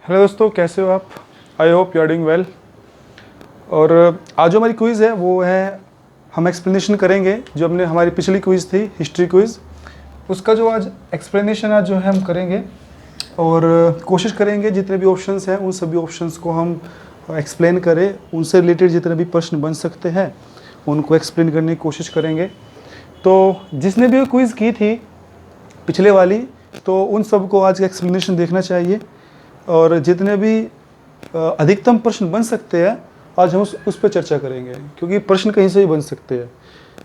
Hello दोस्तों, कैसे हो आप? I hope you are doing well. और आज जो हमारी क्विज़ है वो है, हम एक्सप्लेनेशन करेंगे जो हमने हमारी पिछली क्विज़ थी हिस्ट्री क्विज़, उसका जो आज एक्सप्लेनेशन आज जो है हम करेंगे। और कोशिश करेंगे जितने भी ऑप्शंस हैं उन सभी ऑप्शंस को हम एक्सप्लेन करें, उनसे रिलेटेड जितने भी प्रश्न बन सकते हैं उनको एक्सप्लेन करने की कोशिश करेंगे। तो जिसने भी क्विज़ की थी पिछले वाली, तो उन सबको आज का एक्सप्लेनेशन देखना चाहिए। और जितने भी अधिकतम प्रश्न बन सकते हैं आज हम उस पर चर्चा करेंगे, क्योंकि प्रश्न कहीं से भी बन सकते हैं।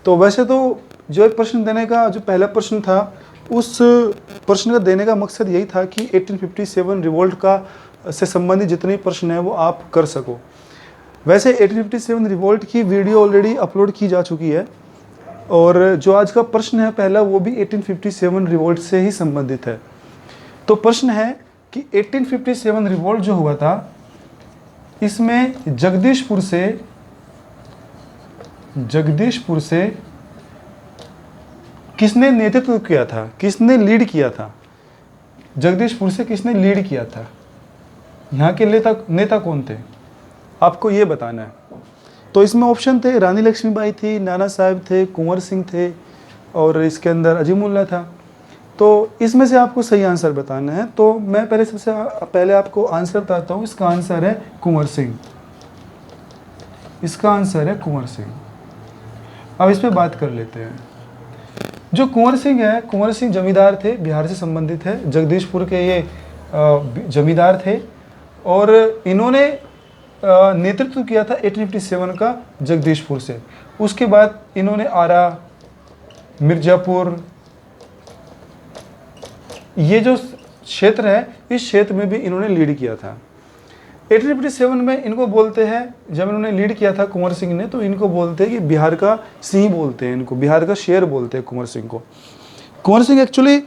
तो वैसे तो जो एक प्रश्न देने का जो पहला प्रश्न था, उस प्रश्न का देने का मकसद यही था कि 1857 रिवोल्ट का से संबंधित जितने प्रश्न हैं वो आप कर सको। वैसे 1857 रिवोल्ट की वीडियो ऑलरेडी अपलोड की जा चुकी है, और जो आज का प्रश्न है पहला वो भी 1857 रिवोल्ट से ही संबंधित है। तो प्रश्न है कि 1857 रिवोल्ट जो हुआ था, इसमें जगदीशपुर से किसने नेतृत्व किया था, किसने लीड किया था? जगदीशपुर से किसने लीड किया था? यहाँ के नेता कौन थे, आपको ये बताना है। तो इसमें ऑप्शन थे, रानी लक्ष्मीबाई थी, नाना साहब थे, कुंवर सिंह थे, और इसके अंदर अजीमुल्ला था। तो इसमें से आपको सही आंसर बताना है। तो मैं सबसे पहले आपको आंसर बताता हूँ। इसका आंसर है कुंवर सिंह। इसका आंसर है कुंवर सिंह। अब इस पे बात कर लेते हैं। जो कुंवर सिंह है, कुंवर सिंह जमींदार थे, बिहार से संबंधित है, जगदीशपुर के ये जमींदार थे, और इन्होंने नेतृत्व किया था 1857 का जगदीशपुर से। उसके बाद इन्होंने आरा, मिर्जापुर, ये जो क्षेत्र है इस क्षेत्र में भी इन्होंने लीड किया था। 1857 में इनको बोलते हैं, जब इन्होंने लीड किया था कुंवर सिंह ने, तो इनको बोलते हैं कि बिहार का सिंह बोलते हैं, इनको बिहार का शेर बोलते हैं कुंवर सिंह को। कुंवर सिंह एक्चुअली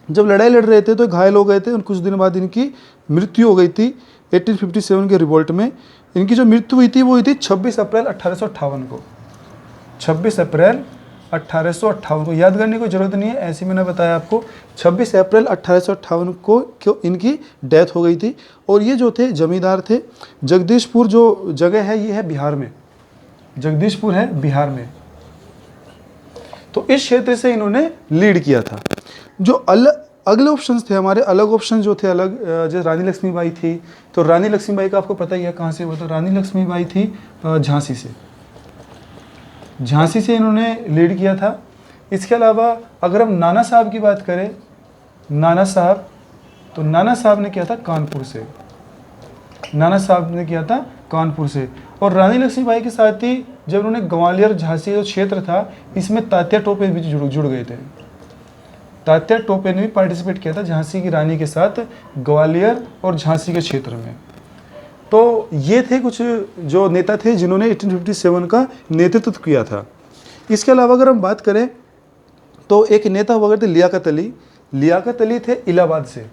जब लड़ाई लड़ रहे थे तो घायल हो गए थे, और कुछ दिन बाद इनकी मृत्यु हो गई थी 1857 के रिवोल्ट में। इनकी जो मृत्यु हुई थी वो हुई थी 26 अप्रैल 1858 को। 26 अप्रैल 1858 को, याद करने की जरूरत नहीं है, ऐसे मैंने बताया आपको। 26 अप्रैल 1858 को क्यों इनकी डेथ हो गई थी। और ये जो थे जमींदार थे, जगदीशपुर जो जगह है ये है बिहार में, जगदीशपुर है बिहार में। तो इस क्षेत्र से इन्होंने लीड किया था। जो अगले ऑप्शंस थे हमारे, अलग ऑप्शन जो थे अलग, जैसे रानी लक्ष्मीबाई थी, तो रानी लक्ष्मीबाई का आपको पता ही है कहाँ से हुआ था। रानी लक्ष्मीबाई थी झांसी से, झांसी से इन्होंने लीड किया था। इसके अलावा अगर हम नाना साहब की बात करें, नाना साहब, तो नाना साहब ने किया था कानपुर से, नाना साहब ने किया था कानपुर से। और रानी लक्ष्मीबाई के साथ ही जब उन्होंने ग्वालियर झांसी जो क्षेत्र था, इसमें तात्या टोपे भी जुड़ गए थे। तात्या टोपे ने भी पार्टिसिपेट किया था झांसी की रानी के साथ ग्वालियर और झांसी के क्षेत्र में। तो ये थे कुछ जो नेता थे जिन्होंने 1857 का नेतृत्व किया था। इसके अलावा अगर हम बात करें तो एक नेता हुआ करते लियाकत अली। लियाकत अली थे इलाहाबाद से,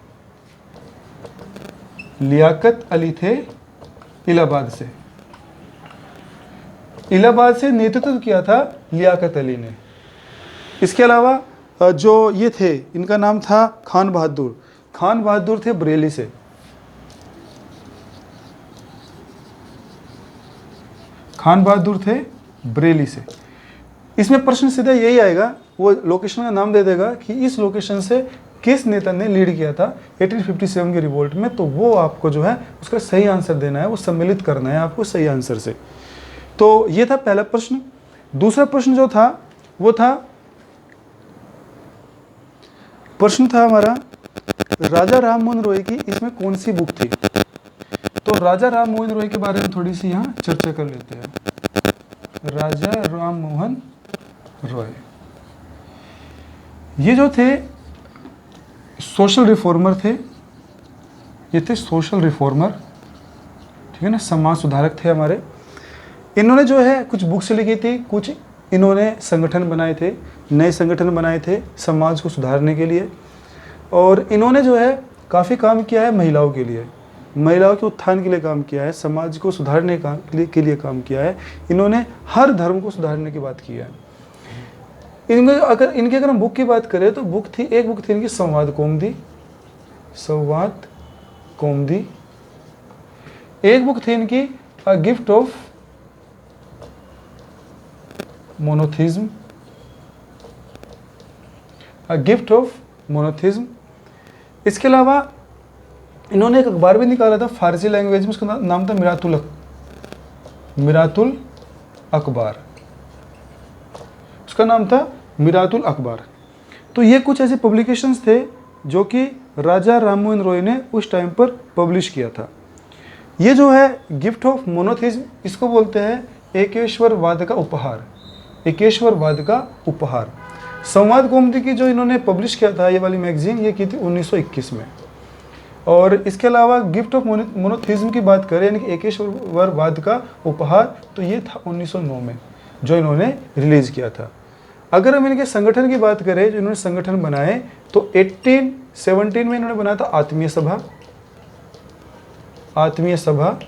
लियाकत अली थे इलाहाबाद से। इलाहाबाद से नेतृत्व किया था लियाकत अली ने। इसके अलावा जो ये थे, इनका नाम था खान बहादुर। खान बहादुर थे बरेली से। खान बहादुर थे बरेली से। इसमें प्रश्न सीधा यही आएगा, वो लोकेशन का नाम दे देगा कि इस लोकेशन से किस नेता ने लीड किया था 1857 के रिवोल्ट में। तो वो आपको जो है उसका सही आंसर देना है, वो सम्मिलित करना है आपको सही आंसर से। तो ये था पहला प्रश्न। दूसरा प्रश्न जो था वो था, प्रश्न था हमारा राजा राम मोहन रॉय की इसमें कौन सी बुक थी। तो राजा राम मोहन रॉय के बारे में थोड़ी सी यहाँ चर्चा कर लेते हैं। राजा राम मोहन रॉय, ये जो थे सोशल रिफॉर्मर थे, ये थे सोशल रिफॉर्मर, ठीक है ना, समाज सुधारक थे हमारे। इन्होंने जो है कुछ बुक्स लिखी थी, कुछ इन्होंने संगठन बनाए थे, नए संगठन बनाए थे समाज को सुधारने के लिए। और इन्होंने जो है काफ़ी काम किया है महिलाओं के लिए, महिलाओं के उत्थान के लिए काम किया है, समाज को सुधारने के लिए काम किया है। इन्होंने हर धर्म को सुधारने की बात की है। इनके अगर हम बुक की बात करें तो बुक थी, एक बुक थी इनकी संवाद कौमुदी, संवाद कौमुदी। एक बुक थी इनकी a gift of monotheism, a gift of monotheism. इसके अलावा इन्होंने एक अखबार भी निकाला था फारसी लैंग्वेज में, उसका नाम था मिरातुल अखबार, उसका नाम था मिरातुल अखबार। तो ये कुछ ऐसे पब्लिकेशंस थे जो कि राजा राममोहन रॉय ने उस टाइम पर पब्लिश किया था। ये जो है गिफ्ट ऑफ मोनोथिज्म, इसको बोलते हैं एकेश्वरवाद का उपहार, एकेश्वरवाद का उपहार। संवाद कौमुदी की जो इन्होंने पब्लिश किया था ये वाली मैगजीन, ये की थी 1921 में। और इसके अलावा गिफ्ट ऑफ मोनोथिज्म की बात करें यानी कि एकेश्वरवाद का उपहार, तो ये था 1909 में जो इन्होंने रिलीज किया था। अगर हम इनके संगठन की बात करें जो इन्होंने संगठन बनाए, तो 1817 में इन्होंने बनाया था आत्मीय सभा, आत्मीय सभा।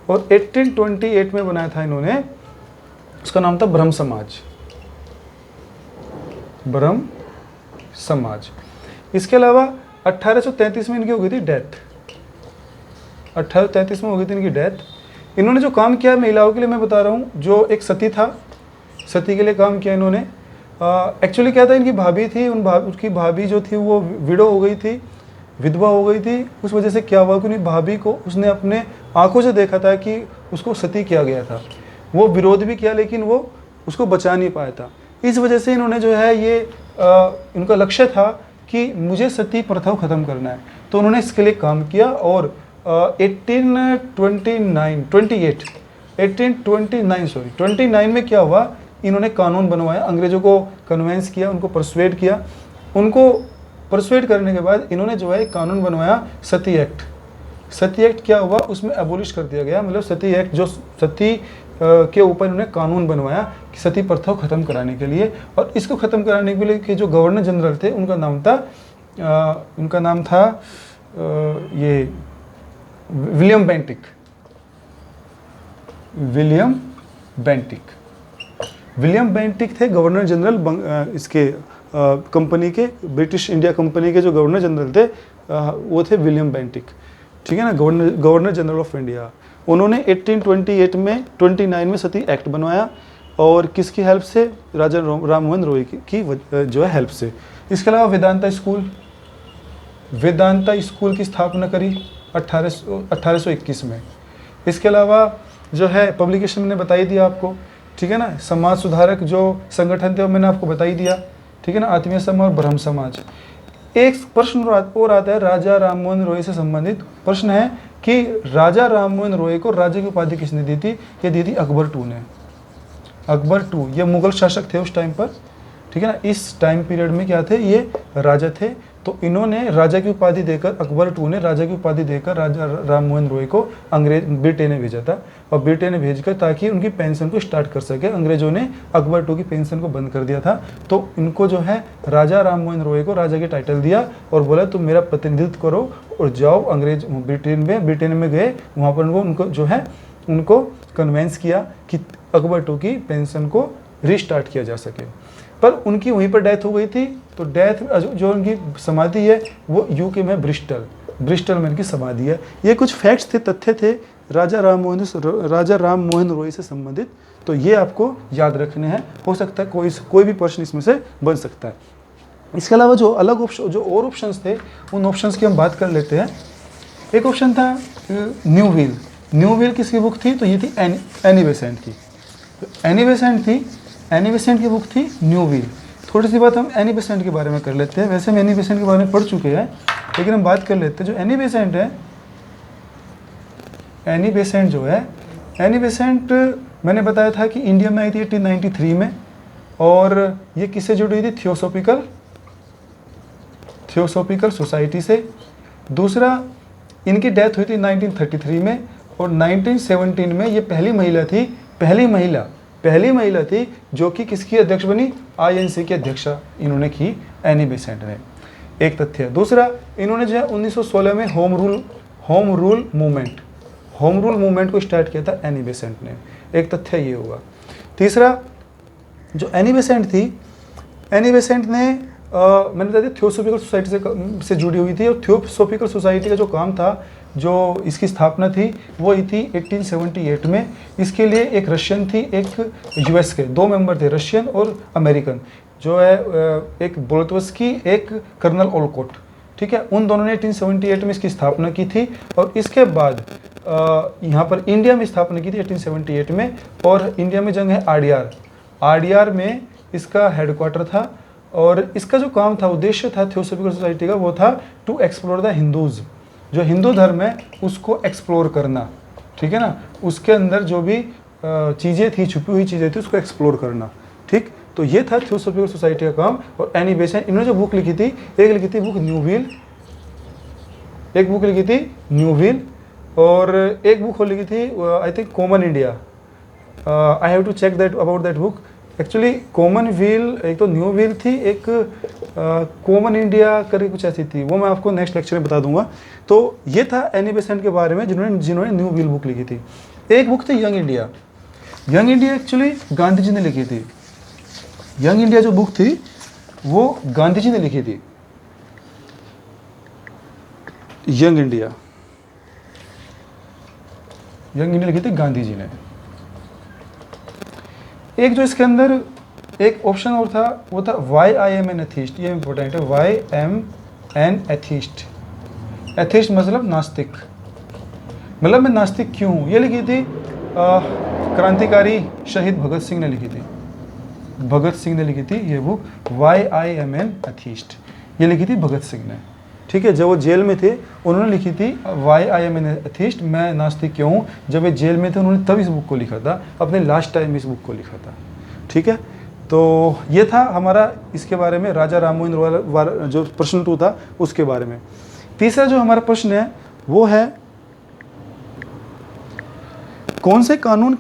और 1828 में बनाया था इन्होंने, उसका नाम था ब्रह्म समाज, ब्रह्म समाज। इसके अलावा 1833 में इनकी हो गई थी डेथ, 1833 में हो गई थी इनकी डेथ। इन्होंने जो काम किया महिलाओं के लिए मैं बता रहा हूँ, जो एक सती था, सती के लिए काम किया इन्होंने। एक्चुअली क्या था, इनकी भाभी थी, उसकी भाभी जो थी वो विडो हो गई थी, विधवा हो गई थी। उस वजह से क्या हुआ कि उन्हीं भाभी को उसने अपने आंखों से देखा था कि उसको सती किया गया था। वो विरोध भी किया लेकिन वो उसको बचा नहीं पाया था। इस वजह से इन्होंने जो है ये इनका लक्ष्य था कि मुझे सती प्रथा को ख़त्म करना है, तो उन्होंने इसके लिए काम किया। और 1829 में क्या हुआ, इन्होंने कानून बनवाया, अंग्रेज़ों को कन्वेंस किया, उनको परसुएड किया। उनको परसुएड करने के बाद इन्होंने जो है कानून बनवाया सती एक्ट। सती एक्ट क्या हुआ, उसमें एबोलिश कर दिया गया, मतलब सती एक्ट जो सती के ऊपर इन्होंने कानून बनवाया कि सती प्रथा को ख़त्म कराने के लिए। और इसको ख़त्म कराने के लिए कि जो गवर्नर जनरल थे उनका नाम था ये विलियम बेंटिक, विलियम बेंटिक थे गवर्नर जनरल इसके कंपनी के, ब्रिटिश इंडिया कंपनी के जो गवर्नर जनरल थे वो थे विलियम बेंटिक, ठीक है ना, गवर्नर जनरल ऑफ इंडिया। उन्होंने 1828 में 29 में सती एक्ट बनवाया, और किसकी हेल्प से, राजा राममोहन रॉय की जो है हेल्प से। इसके अलावा वेदांता स्कूल की स्थापना करी 1821 में। इसके अलावा जो है पब्लिकेशन मैंने बताई दिया आपको, ठीक है ना। समाज सुधारक जो संगठन थे वो मैंने आपको बताई दिया, ठीक है ना, आत्मीय समाज और ब्रह्म समाज। एक प्रश्न और आता है राजा राममोहन रॉय से संबंधित प्रश्न है कि राजा राममोहन रॉय को राजा की उपाधि किसने दी थी? ये दी थी अकबर II ने। अकबर II ये मुगल शासक थे उस टाइम पर, ठीक है ना। इस टाइम पीरियड में क्या थे, ये राजा थे, तो इन्होंने राजा की उपाधि देकर, अकबर II ने राजा की उपाधि देकर राजा राममोहन रॉय को ब्रिटेन ने भेजा था। और ब्रिटेन ने भेजकर ताकि उनकी पेंशन को स्टार्ट कर सके, अंग्रेजों ने अकबर II की पेंशन को बंद कर दिया था। तो इनको जो है राजा राममोहन रॉय को राजा के टाइटल दिया और बोला तुम मेरा प्रतिनिधित्व करो और जाओ अंग्रेज ब्रिटेन में गए, वहाँ पर उनको जो है उनको कन्वेंस किया कि अकबर II की पेंशन को रिस्टार्ट किया जा सके। पर उनकी वहीं पर डेथ हो गई थी। तो डेथ जो उनकी समाधि है वो यूके में ब्रिस्टल में इनकी समाधि है। ये कुछ फैक्ट्स थे, तथ्य थे राजा राममोहन रॉय से संबंधित, तो ये आपको याद रखने हैं। हो सकता है कोई भी प्रश्न इसमें से बन सकता है। इसके अलावा जो अलग ऑप्शन, जो और ऑप्शंस थे, उन ऑप्शंस की हम बात कर लेते हैं। एक ऑप्शन था न्यू व्हील किसकी बुक थी? तो ये थी एनी बेसेंट की। एनी बेसेंट की बुक थी न्यू व्हील। थोड़ी सी बात हम एनी बेसेंट के बारे में कर लेते हैं। वैसे हम एनी बेसेंट के बारे में पढ़ चुके हैं, लेकिन हम बात कर लेते हैं। जो एनी बेसेंट है, एनी बेसेंट मैंने बताया था कि इंडिया में आई थी 1893 में, और ये किससे जुड़ी हुई थी? थियोसॉफिकल सोसाइटी से। दूसरा, इनकी डेथ हुई थी 1933 में, और 1917 में ये पहली महिला थी जो कि किसकी अध्यक्ष बनी? INC की अध्यक्षा इन्होंने की, एनी बेसेंट ने। एक तथ्य है। दूसरा, इन्होंने जो है 1916 में होम रूल मूवमेंट को स्टार्ट किया था एनी बेसेंट ने। एक तथ्य ये हुआ। तीसरा, जो एनी बेसेंट थी, एनी बेसेंट ने मैंने बता दिया थियोसॉफिकल सोसाइटी से जुड़ी हुई थी, और थियोसॉफिकल सोसाइटी का जो काम था, जो इसकी स्थापना थी, वो ही थी 1878 में। इसके लिए एक रशियन थी, एक यूएस के, 2 मेंबर थे, रशियन और अमेरिकन, जो है एक बोल्तवस्की, एक कर्नल ओलकोट, ठीक है। उन दोनों ने 1878 में इसकी स्थापना की थी, और इसके बाद यहाँ पर इंडिया में स्थापना की थी 1878 में। और इंडिया में जगह है आरडीआर, आरडीआर में इसका हेडक्वार्टर था, और इसका जो काम था, उद्देश्य था थियोसॉफिकल सोसाइटी का, वो था टू एक्सप्लोर द हिंदूज़, जो हिंदू धर्म है उसको एक्सप्लोर करना, ठीक है ना, उसके अंदर जो भी चीज़ें थी, छुपी हुई चीज़ें थी, उसको एक्सप्लोर करना, ठीक। तो ये था थियोसॉफिकल सोसाइटी का काम। और एनी बेसन, इन्होंने जो बुक लिखी थी, एक लिखी थी बुक न्यू व्हील, एक बुक लिखी थी न्यू व्हील, और एक बुक लिखी थी I think common India. I have to check that about that book. Actually common wheel, एक तो न्यू व्हील थी, एक कॉमन इंडिया करके कुछ ऐसी थी, वो मैं आपको नेक्स्ट लेक्चर में बता दूंगा। तो ये था एनी बेसेंट के बारे में, जिन्होंने न्यू व्हील बुक लिखी थी। एक बुक थी young India. Young India actually Gandhi ji ने लिखी थी। यंग इंडिया जो बुक थी वो गांधी जी ने लिखी थी। यंग इंडिया लिखी थी गांधी जी ने। एक जो इसके अंदर एक ऑप्शन और था, वो था why I am an atheist. ये इंपॉर्टेंट है, why am an atheist. Atheist मतलब नास्तिक, मतलब मैं नास्तिक क्यों हूँ। ये लिखी थी क्रांतिकारी शहीद भगत सिंह ने लिखी थी। भगत सिंह ने लिखी थी ये book, why I am an atheist. ये लिखी थी भगत सिंह ने, ठीक है। जब वो जेल में थे उन्होंने लिखी थी why I am an atheist, मैं नास्तिक क्यों हूँ। जब वे जेल में थे उन्होंने तब इस बुक को लिखा था, अपने लास्ट टाइम इस बुक को लिखा था, ठीक है। तो ये था हमारा इसके बारे में, राजा राम मोहन रॉय जो प्रश्न 2 था उसके बारे में। तीसरा जो हमारा प्रश्न है वो है, कौन से कानून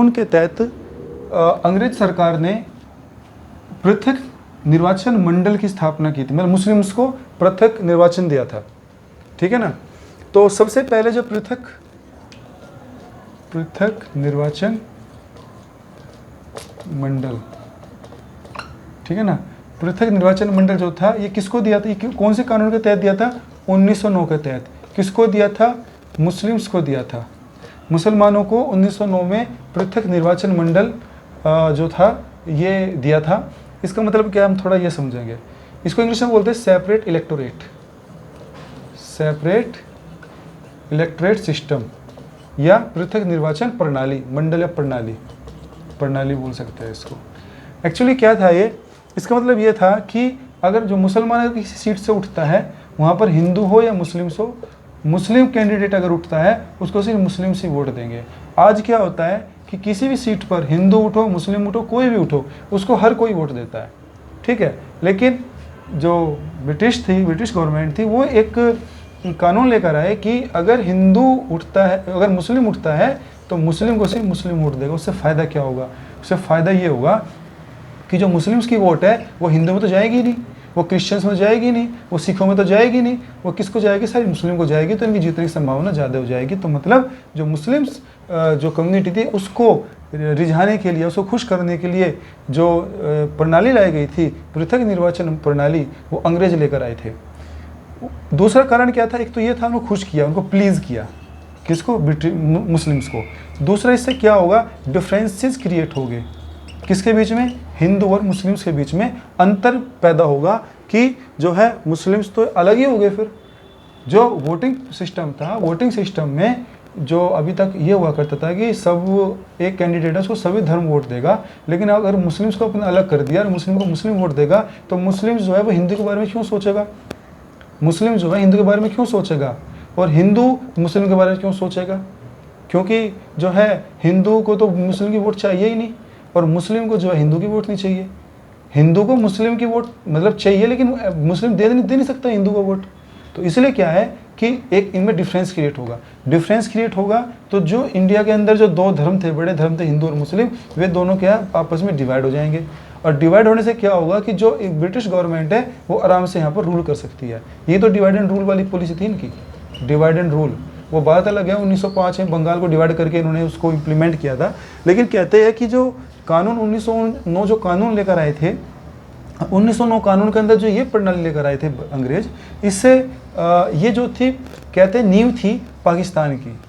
के तहत अंग्रेज सरकार ने पृथक निर्वाचन मंडल की स्थापना की थी, मतलब मुस्लिम्स को पृथक निर्वाचन दिया था, ठीक है ना। तो सबसे पहले जो पृथक निर्वाचन मंडल, ठीक है ना, पृथक निर्वाचन मंडल जो था, ये किसको दिया था, ये कौन से कानून के तहत दिया था, 1909 के तहत। किसको दिया था, मुस्लिम्स को दिया था। मुसलमानों को 1909 में पृथक निर्वाचन मंडल जो था ये दिया था। इसका मतलब क्या, हम थोड़ा ये समझेंगे। इसको इंग्लिश में बोलते हैं सेपरेट इलेक्टोरेट सिस्टम, या पृथक निर्वाचन प्रणाली, मंडल या प्रणाली बोल सकते हैं इसको। एक्चुअली क्या था ये, इसका मतलब ये था कि अगर जो मुसलमान किसी सीट से उठता है, वहाँ पर हिंदू हो या मुस्लिम्स हो, मुस्लिम कैंडिडेट अगर उठता है उसको सिर्फ मुस्लिम्स ही वोट देंगे। आज क्या होता है कि किसी भी सीट पर हिंदू उठो, मुस्लिम उठो, कोई भी उठो, उसको हर कोई वोट देता है, ठीक है। लेकिन जो ब्रिटिश गवर्नमेंट थी, वो एक कानून लेकर आए कि अगर हिंदू उठता है, अगर मुस्लिम उठता है तो मुस्लिम को सिर्फ मुस्लिम वोट देगा। उससे फ़ायदा क्या होगा, उससे फ़ायदा ये होगा कि जो मुस्लिम्स की वोट है वो हिंदू में तो जाएगी नहीं, वो क्रिश्चियंस में जाएगी नहीं, वो सिखों में तो जाएगी नहीं, वो किसको जाएगी, सारी मुस्लिम को जाएगी। तो इनकी जीतने की संभावना ज़्यादा हो जाएगी। तो मतलब जो मुस्लिम्स जो कम्युनिटी थी उसको रिझाने के लिए, उसको खुश करने के लिए जो प्रणाली लाई गई थी, पृथक निर्वाचन प्रणाली, वो अंग्रेज लेकर आए थे। दूसरा कारण क्या था, एक तो ये था उनको खुश किया, उनको प्लीज़ किया, किसको, मुस्लिम्स को। दूसरा इससे क्या होगा, डिफरेंसेस क्रिएट हो गए, किसके बीच में, हिंदू और मुस्लिम्स के बीच में अंतर पैदा होगा कि जो है मुस्लिम्स तो अलग ही हो गए। फिर जो वोटिंग सिस्टम था, वोटिंग सिस्टम में जो अभी तक ये हुआ करता था कि सब एक कैंडिडेट है उसको सभी धर्म वोट देगा, लेकिन अगर मुस्लिम्स को अपना अलग कर दिया और मुस्लिम को मुस्लिम वोट देगा, तो मुस्लिम्स जो है वो हिंदू के बारे में क्यों सोचेगा, मुस्लिम जो है हिंदू के बारे में क्यों सोचेगा, और हिंदू मुस्लिम के बारे में क्यों सोचेगा, क्योंकि जो है हिंदू को तो मुस्लिम की वोट चाहिए ही नहीं, और मुस्लिम को जो है हिंदू की वोट नहीं चाहिए। हिंदू को मुस्लिम की वोट मतलब चाहिए, लेकिन मुस्लिम दे नहीं सकता हिंदू को वोट। तो इसलिए क्या है कि एक इनमें डिफरेंस क्रिएट होगा, तो जो इंडिया के अंदर जो 2 धर्म थे, बड़े धर्म थे हिंदू और मुस्लिम, वे दोनों क्या आपस में डिवाइड हो जाएंगे। और डिवाइड होने से क्या होगा कि जो एक ब्रिटिश गवर्नमेंट है वो आराम से यहाँ पर रूल कर सकती है। ये तो डिवाइड एंड रूल वाली पॉलिसी थी इनकी, डिवाइड एंड रूल। वो बात अलग है, 1905 में बंगाल को डिवाइड करके इन्होंने उसको इम्प्लीमेंट किया था। लेकिन कहते हैं कि जो कानून 1909 जो कानून लेकर आए थे, 1909 कानून के अंदर जो ये प्रणाली लेकर आए थे अंग्रेज, इससे ये जो थी कहते हैं नींव थी पाकिस्तान की।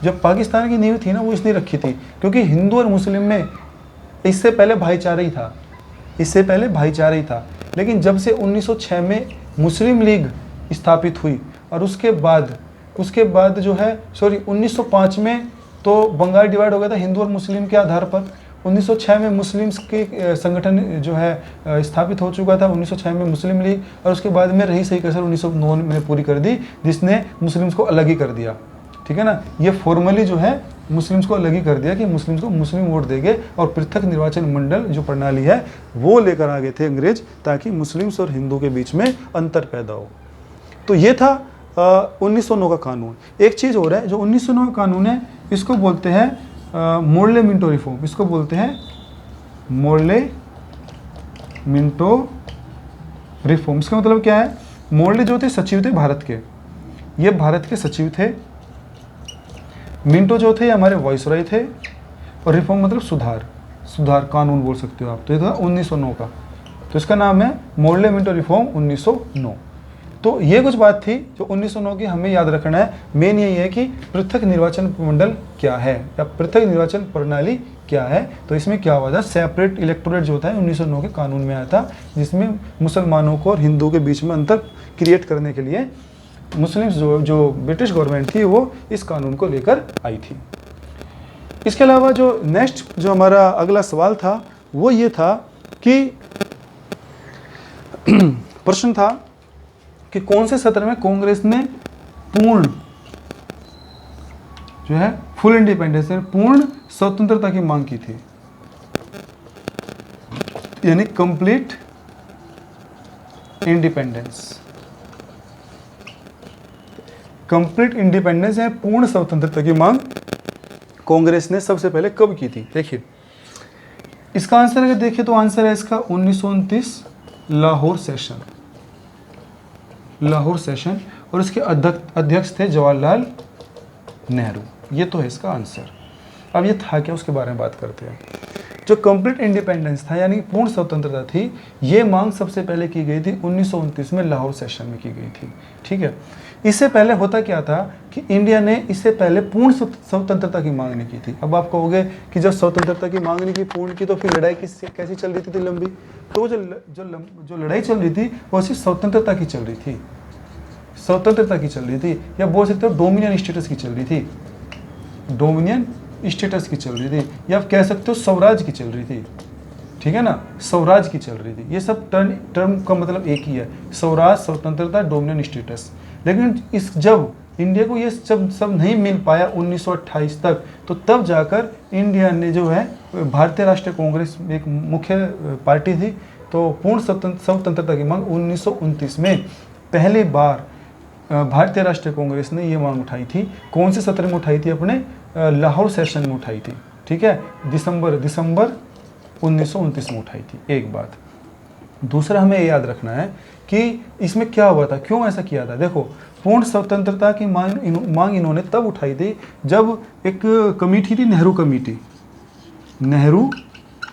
जब पाकिस्तान की नींव थी ना, वो इसलिए रखी थी क्योंकि हिंदू और मुस्लिम में इससे पहले भाईचारा ही था, इससे पहले भाईचारा ही था। लेकिन जब से 1906 में मुस्लिम लीग स्थापित हुई और उसके बाद जो है 1905 में तो बंगाल डिवाइड हो गया था हिंदू और मुस्लिम के आधार पर। 1906 में मुस्लिम्स के संगठन जो है स्थापित हो चुका था, 1906 में मुस्लिम लीग, और उसके बाद में रही सही कसर 1909 में पूरी कर दी, जिसने मुस्लिम्स को अलग ही कर दिया। ठीक है ना, ये फॉर्मली जो है मुस्लिम्स को अलग ही कर दिया कि मुस्लिम्स को मुस्लिम वोट देंगे, और पृथक निर्वाचन मंडल जो प्रणाली है वो लेकर आ गए थे अंग्रेज, ताकि मुस्लिम्स और हिंदू के बीच में अंतर पैदा हो। तो ये था 1909 का कानून। एक चीज़ और है, जो 1909 का कानून है इसको बोलते हैं मोर्ले मिंटो रिफॉर्म। इसको बोलते हैं मोर्ले मिंटो रिफॉर्म। इसका मतलब क्या है? मोर्ले जो थे सचिव थे भारत के, ये भारत के सचिव थे। मिंटो जो थे हमारे वाइसरॉय थे, और रिफॉर्म मतलब सुधार कानून बोल सकते हो आप। तो ये था 1909 का, तो इसका नाम है मोर्ले मिंटो रिफॉर्म 1909। तो ये कुछ बात थी जो 1909 की हमें याद रखना है। मेन यही है कि पृथक निर्वाचन मंडल क्या है या पृथक निर्वाचन प्रणाली क्या है। तो इसमें क्या हुआ था, सेपरेट इलेक्टोरेट जो होता है 1909 के कानून में आया था, जिसमें मुसलमानों को और हिंदू के बीच में अंतर क्रिएट करने के लिए मुस्लिम्स जो ब्रिटिश गवर्नमेंट थी वो इस कानून को लेकर आई थी। इसके अलावा जो नेक्स्ट जो हमारा अगला सवाल था वो ये था कि प्रश्न था कि कौन से सत्र में कांग्रेस ने पूर्ण जो है फुल इंडिपेंडेंस, पूर्ण स्वतंत्रता की मांग की थी, यानी कंप्लीट इंडिपेंडेंस। कंप्लीट इंडिपेंडेंस या पूर्ण स्वतंत्रता की मांग कांग्रेस ने सबसे पहले कब की थी? देखिए इसका आंसर अगर देखिए तो आंसर है इसका 1929 लाहौर सेशन, और उसके अध्यक्ष थे जवाहरलाल नेहरू। ये तो है इसका आंसर। अब ये था क्या, उसके बारे में बात करते हैं। जो कंप्लीट इंडिपेंडेंस था यानी पूर्ण स्वतंत्रता थी, ये मांग सबसे पहले की गई थी 1929 में लाहौर सेशन में की गई थी। ठीक है, इससे पहले होता क्या था कि इंडिया ने इससे पहले पूर्ण स्वतंत्रता की मांग नहीं की थी। अब आप कहोगे कि जब स्वतंत्रता की मांग नहीं की, पूर्ण की, तो फिर लड़ाई कैसी चल रही थी लंबी? तो जो लड़ाई चल रही थी वो सिर्फ स्वतंत्रता की चल रही थी, स्वतंत्रता की चल रही थी, या बोल सकते हो डोमिनियन स्टेटस की चल रही थी, डोमिनियन स्टेटस की चल रही थी, या आप कह सकते हो स्वराज की चल रही थी। ठीक है ना, स्वराज की चल रही थी। ये सब टर्म का मतलब एक ही है, स्वराज, स्वतंत्रता, डोमिनियन स्टेटस। लेकिन जब इंडिया को ये सब नहीं मिल पाया 1928 तक, तो तब जाकर इंडिया ने जो है भारतीय राष्ट्रीय कांग्रेस एक मुख्य पार्टी थी, तो पूर्ण स्वतंत्रता की मांग 1929 में पहली बार भारतीय राष्ट्रीय कांग्रेस ने ये मांग उठाई थी। कौन से सत्र में उठाई थी? अपने लाहौर सेशन में उठाई थी। ठीक है, दिसंबर 1929 में उठाई थी। एक बात। दूसरा हमें याद रखना है कि इसमें क्या हुआ था, क्यों ऐसा किया था। देखो, पूर्ण स्वतंत्रता की मांग इन्होंने तब उठाई थी जब एक कमेटी थी, नेहरू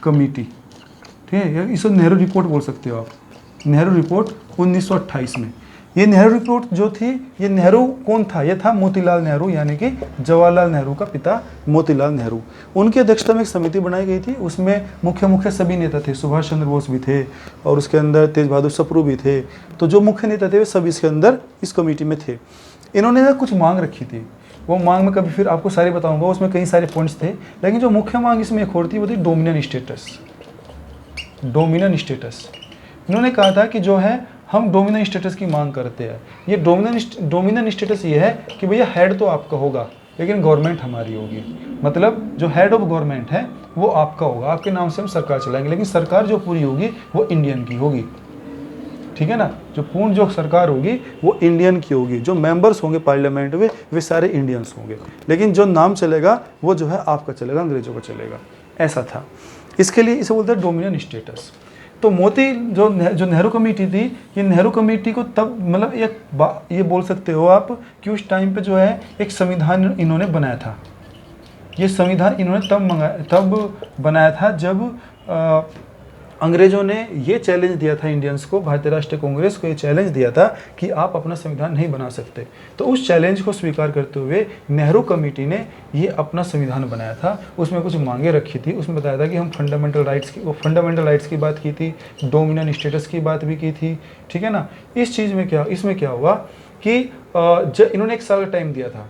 कमेटी। ठीक है, इसको नेहरू रिपोर्ट बोल सकते हो आप। नेहरू रिपोर्ट 1928 में। ये नेहरू रिपोर्ट जो थी, ये नेहरू कौन था? ये था मोतीलाल नेहरू, यानी कि जवाहरलाल नेहरू का पिता मोतीलाल नेहरू। उनकी अध्यक्षता में एक समिति बनाई गई थी। उसमें मुख्य सभी नेता थे, सुभाष चंद्र बोस भी थे, और उसके अंदर तेज बहादुर सप्रू भी थे। तो जो मुख्य नेता थे वे सब इसके अंदर इस कमेटी में थे। इन्होंने ना कुछ मांग रखी थी। वो मांग में कभी फिर आपको सारे बताऊंगा, उसमें कई सारे पॉइंट्स थे। लेकिन जो मुख्य मांग इसमें एक और थी, वो थी डोमिनियन स्टेटस। इन्होंने कहा था कि जो है हम डोमिनियन स्टेटस की मांग करते हैं। ये डोमिनियन स्टेटस ये है कि भैया हेड तो आपका होगा, लेकिन गवर्नमेंट हमारी होगी। मतलब जो हेड ऑफ गवर्नमेंट है वो आपका होगा, आपके नाम से हम सरकार चलाएंगे, लेकिन सरकार जो पूरी होगी वो इंडियन की होगी। ठीक है ना, जो पूर्ण जो सरकार होगी वो इंडियन की होगी। जो मेंबर्स होंगे पार्लियामेंट में वे सारे इंडियंस होंगे, लेकिन जो नाम चलेगा वो जो है आपका चलेगा, अंग्रेजों का चलेगा। ऐसा था। इसके लिए इसे बोलते हैं डोमिनियन स्टेटस। तो जो नेहरू कमेटी थी, ये नेहरू कमेटी को तब मतलब ये बोल सकते हो आप कि उस टाइम पे जो है एक संविधान इन्होंने बनाया था। ये संविधान इन्होंने तब बनाया था जब अंग्रेजों ने ये चैलेंज दिया था इंडियंस को, भारतीय राष्ट्रीय कांग्रेस को ये चैलेंज दिया था कि आप अपना संविधान नहीं बना सकते। तो उस चैलेंज को स्वीकार करते हुए नेहरू कमेटी ने ये अपना संविधान बनाया था। उसमें कुछ मांगे रखी थी, उसमें बताया था कि हम फंडामेंटल राइट्स की बात की थी, डोमिनियन स्टेटस की बात भी की थी, ठीक है ना। इसमें क्या हुआ कि जब इन्होंने 1 साल का टाइम दिया था,